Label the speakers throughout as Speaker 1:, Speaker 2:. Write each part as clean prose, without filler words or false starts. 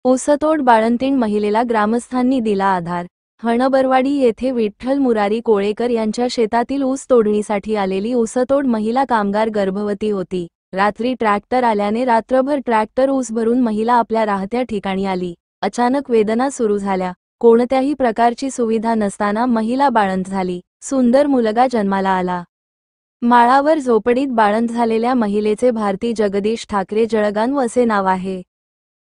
Speaker 1: ऊसतोड बाळंतीण महिलेला ग्रामस्थांनी दिला आधार। हणबरवाडी येथे विठ्ठल मुरारी कोळेकर यांच्या शेतातील ऊस तोडणीसाठी आलेली ऊसतोड महिला कामगार गर्भवती होती। रात्री ट्रॅक्टर आल्याने रात्रभर ट्रॅक्टर ऊस भरून महिला आपल्या राहत्या ठिकाणी आली। अचानक वेदना सुरू झाल्या। कोणत्याही प्रकारची सुविधा नसताना महिला बाळंत झाली। सुंदर मुलगा जन्माला आला। माळावर झोपडीत बाळंत झालेल्या महिलेचे भारती जगदीश ठाकरे जळगाव असे नाव आहे।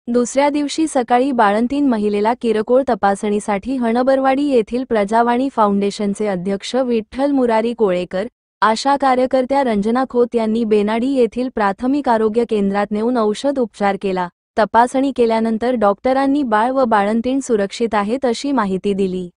Speaker 1: दुसऱ्या दिवशी सकाळी बाळंतीण महिलेला किरकोळ तपासणीसाठी हणबरवाडी येथील प्रजावाणी फाउंडेशनचे अध्यक्ष विठ्ठल मुरारी कोळेकर, आशा कार्यकर्त्या रंजना खोत यांनी बेनाडी येथील प्राथमिक आरोग्य केंद्रात नेऊन औषध उपचार केला। तपासणी केल्यानंतर डॉक्टरांनी बाळ व बाळंतीण सुरक्षित आहेत अशी माहिती दिली।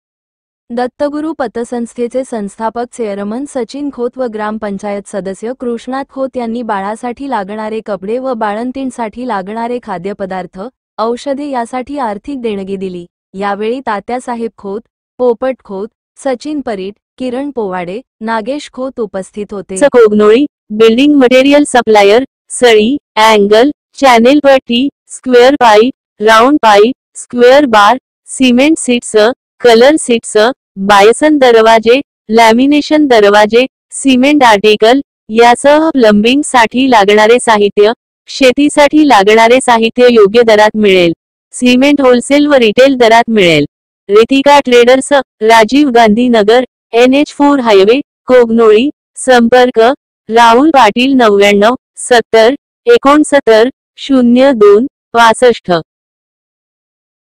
Speaker 1: दत्तगुरू पतसंस्थेचे संस्थापक चेअरमन सचिन खोत व ग्रामपंचायत सदस्य कृष्णात खोत यांनी बाळासाठी लागणारे कपडे व बाळंतीणसाठी लागणारे खाद्यपदार्थ, औषधे यासाठी आर्थिक देणगी दिली। यावेळी तात्यासाहेब खोत, पोपट खोत, सचिन परीट, किरण पोवाडे, नागेश खोत उपस्थित होते।
Speaker 2: कोगनोळी बिल्डिंग मटेरियल सप्लायर, सळी, अँगल, चॅनेल पट्टी, square pipe, round pipe, square bar, cement sheets, colour sheets, bison दरवाजे, लॅमिनेशन दरवाजे, सिमेंट आर्टिकल यासह प्लंबिंग साठी लागणारे साहित्य, शेतीसाठी लागणारे साहित्य योग्य दरात मिळेल। सिमेंट होलसेल व रिटेल दरात मिळेल। Ritika traders, Rajiv Gandhi Nagar, NH4 highway, Kognoli. संपर्क राहुल पाटील 99 70 69 02 65।